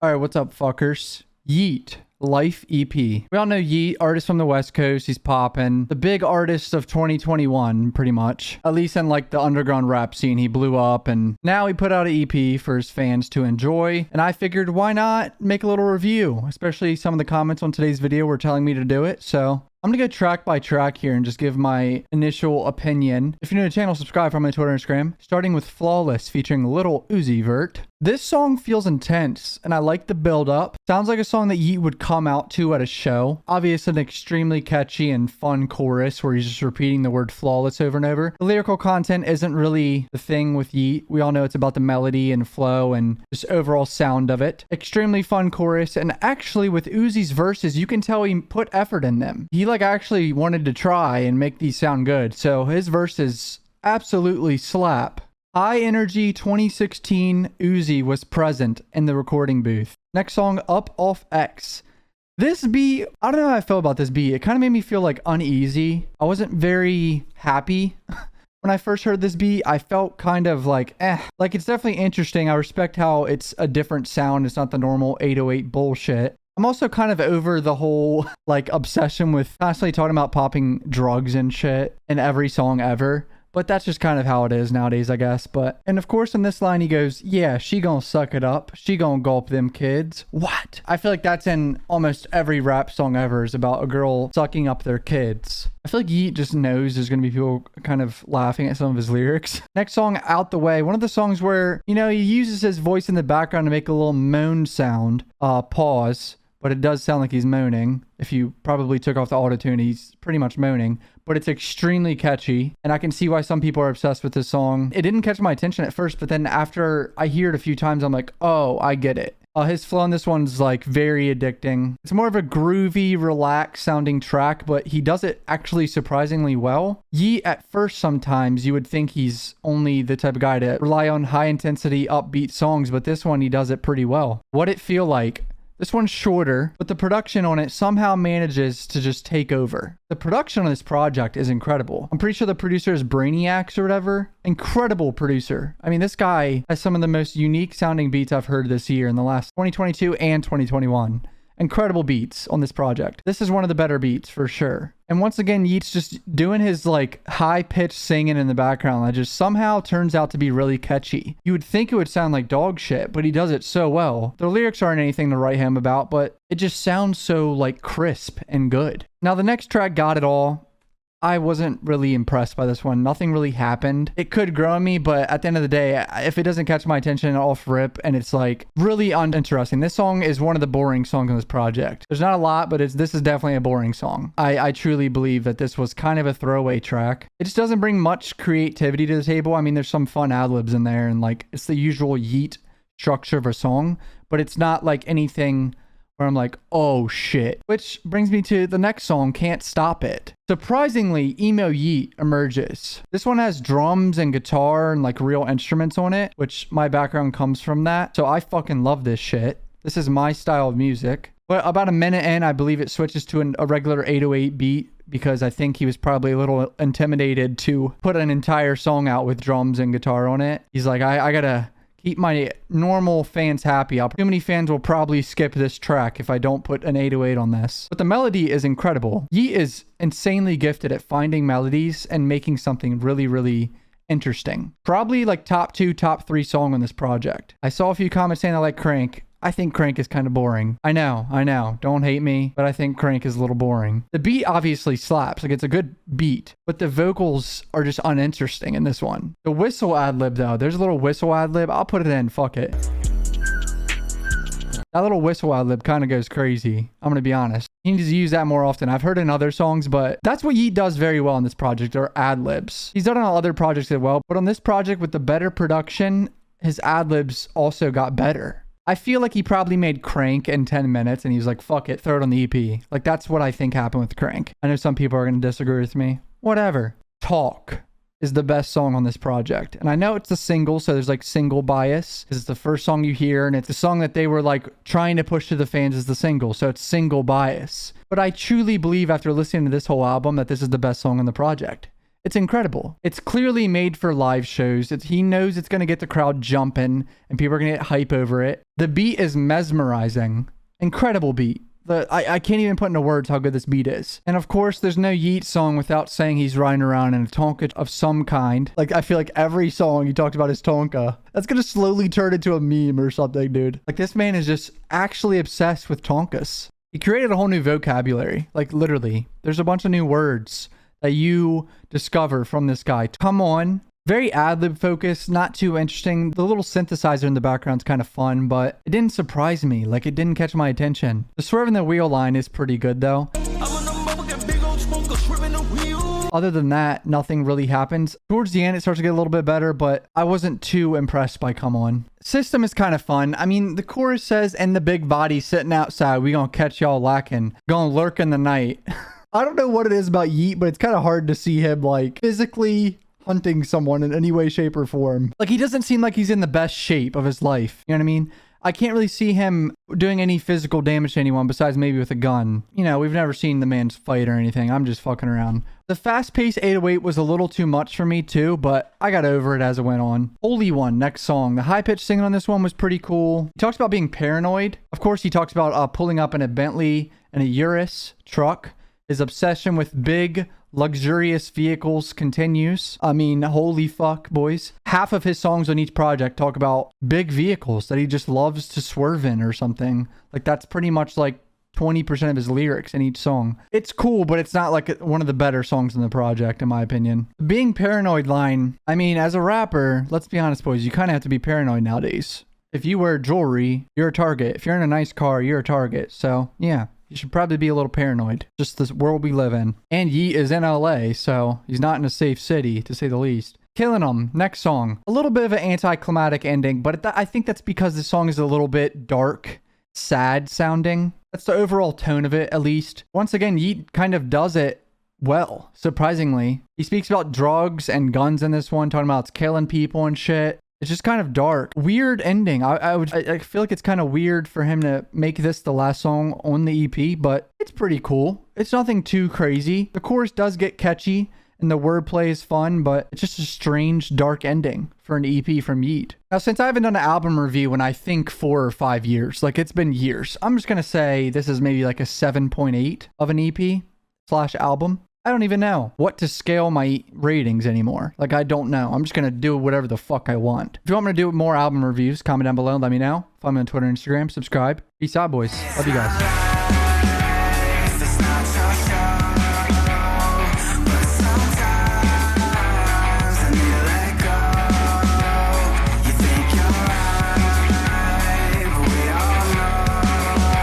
All right, what's up, fuckers? Yeat, Lyfë EP. We all know Yeat, artist from the West Coast. He's popping. The big artist of 2021, pretty much. At least in like the underground rap scene, he blew up, and now he put out an EP for his fans to enjoy. And I figured, why not make a little review? Especially some of the comments on today's video were telling me to do it, so I'm gonna go track by track here and just give my initial opinion. If you're new to the channel, subscribe from my Twitter and Instagram. Starting with Flawless featuring Lil Uzi Vert. This song feels intense and I like the build up. Sounds like a song that Yeat would come out to at a show. Obviously an extremely catchy and fun chorus where he's just repeating the word flawless over and over. The lyrical content isn't really the thing with Yeat. We all know it's about the melody and flow and just overall sound of it. Extremely fun chorus, and actually with Uzi's verses, you can tell he put effort in them. He like actually wanted to try and make these sound good. So his verses absolutely slap. High Energy 2016 Uzi was present in the recording booth. Next song, Up Off X. This beat, I don't know how I feel about this beat. It kind of made me feel like uneasy. I wasn't very happy when I first heard this beat. I felt kind of like, like it's definitely interesting. I respect how it's a different sound. It's not the normal 808 bullshit. I'm also kind of over the whole like obsession with constantly talking about popping drugs and shit in every song ever. But that's just kind of how it is nowadays, I guess. And of course, in this line, he goes, yeah, she gonna suck it up. She gonna gulp them kids. What? I feel like that's in almost every rap song ever, is about a girl sucking up their kids. I feel like Yeat just knows there's gonna be people kind of laughing at some of his lyrics. Next song, Out the Way. One of the songs where, you know, he uses his voice in the background to make a little moan sound. Pause. But it does sound like he's moaning. If you probably took off the auto-tune, he's pretty much moaning. But it's extremely catchy, and I can see why some people are obsessed with this song. It didn't catch my attention at first, but then after I hear it a few times, I'm like, oh, I get it. His flow on this one's like very addicting. It's more of a groovy, relaxed sounding track, but he does it actually surprisingly well. Yeat, at first sometimes you would think he's only the type of guy to rely on high intensity, upbeat songs, but this one he does it pretty well. What it feel like? This one's shorter, but the production on it somehow manages to just take over. The production on this project is incredible. I'm pretty sure the producer is Brainiacs or whatever. Incredible producer. I mean, this guy has some of the most unique sounding beats I've heard this year in the last 2022 and 2021. Incredible beats on this project. This is one of the better beats for sure. And once again, Yeat's just doing his like high-pitched singing in the background that just somehow turns out to be really catchy. You would think it would sound like dog shit, but he does it so well. The lyrics aren't anything to write home about, but it just sounds so like crisp and good. Now the next track, Got It All. I wasn't really impressed by this one. Nothing really happened. It could grow on me, but at the end of the day, if it doesn't catch my attention off rip and it's like really uninteresting, this song is one of the boring songs on this project. There's not a lot, but this is definitely a boring song. I truly believe that this was kind of a throwaway track. It just doesn't bring much creativity to the table. I mean, there's some fun ad-libs in there and like it's the usual Yeat structure of a song, but it's not like anything where I'm like, oh shit. Which brings me to the next song, Can't Stop It. Surprisingly, emo Yeat emerges. This one has drums and guitar and like real instruments on it, which my background comes from that. So I fucking love this shit. This is my style of music. But about a minute in, I believe it switches to a regular 808 beat because I think he was probably a little intimidated to put an entire song out with drums and guitar on it. He's like, I gotta keep my normal fans happy. Too many fans will probably skip this track if I don't put an 808 on this. But the melody is incredible. Yeat is insanely gifted at finding melodies and making something really, really interesting. Probably like top 2, top 3 song on this project. I saw a few comments saying I like Crank. I think Crank is kind of boring. I know. Don't hate me, but I think Crank is a little boring. The beat obviously slaps. Like, it's a good beat, but the vocals are just uninteresting in this one. The whistle ad-lib, though. There's a little whistle ad-lib. I'll put it in. Fuck it. That little whistle ad-lib kind of goes crazy. I'm going to be honest. He needs to use that more often. I've heard it in other songs, but that's what Yeat does very well in this project, are ad-libs. He's done it on other projects as well, but on this project with the better production, his ad-libs also got better. I feel like he probably made Crank in 10 minutes and he was like, fuck it, throw it on the EP. Like, that's what I think happened with Crank. I know some people are going to disagree with me. Whatever. Talk is the best song on this project. And I know it's a single, so there's like single bias because it's the first song you hear and it's the song that they were like trying to push to the fans as the single. So it's single bias. But I truly believe after listening to this whole album that this is the best song on the project. It's incredible. It's clearly made for live shows. He knows it's going to get the crowd jumping and people are going to get hype over it. The beat is mesmerizing. Incredible beat. I can't even put into words how good this beat is. And of course, there's no Yeat song without saying he's riding around in a Tonka of some kind. Like, I feel like every song he talked about his Tonka. That's gonna slowly turn into a meme or something, dude. Like, this man is just actually obsessed with Tonkas. He created a whole new vocabulary. Like, literally. There's a bunch of new words that you discover from this guy. Come on. Very ad-lib focused, not too interesting. The little synthesizer in the background's kind of fun, but it didn't surprise me. Like, it didn't catch my attention. The swerve in the wheel line is pretty good, though. Other than that, nothing really happens. Towards the end, it starts to get a little bit better, but I wasn't too impressed by Come On. System is kind of fun. I mean, the chorus says, and the big body sitting outside, we gonna catch y'all lacking. Gonna lurk in the night. I don't know what it is about Yeat, but it's kind of hard to see him, like, physically hunting someone in any way, shape, or form. Like, he doesn't seem like he's in the best shape of his life. You know what I mean? I can't really see him doing any physical damage to anyone besides maybe with a gun. You know, we've never seen the man fight or anything. I'm just fucking around. The fast-paced 808 was a little too much for me too, but I got over it as it went on. Holy One, next song. The high-pitched singing on this one was pretty cool. He talks about being paranoid. Of course, he talks about pulling up in a Bentley and a Urus truck. His obsession with big, luxurious vehicles continues. I mean, holy fuck, boys. Half of his songs on each project talk about big vehicles that he just loves to swerve in or something. Like, that's pretty much like 20% of his lyrics in each song. It's cool, but it's not like one of the better songs in the project, in my opinion. Being paranoid line, I mean, as a rapper, let's be honest, boys, you kind of have to be paranoid nowadays. If you wear jewelry, you're a target. If you're in a nice car, you're a target. So, yeah. You should probably be a little paranoid. Just this world we live in. And Yeat is in LA, so he's not in a safe city, to say the least. Killing 'Em, next song. A little bit of an anticlimactic ending, but I think that's because the song is a little bit dark, sad sounding. That's the overall tone of it, at least. Once again, Yeat kind of does it well, surprisingly. He speaks about drugs and guns in this one, talking about it's killing people and shit. It's just kind of dark. Weird ending. I feel like it's kind of weird for him to make this the last song on the EP, but it's pretty cool. It's nothing too crazy. The chorus does get catchy and the wordplay is fun, but it's just a strange, dark ending for an EP from Yeat. Now, since I haven't done an album review in, I think, 4 or 5 years, like it's been years, I'm just going to say this is maybe like a 7.8 of an EP/album. I don't even know what to scale my ratings anymore. Like, I don't know. I'm just going to do whatever the fuck I want. If you want me to do more album reviews, comment down below and let me know. Follow me on Twitter and Instagram. Subscribe. Peace out, boys. Love you guys.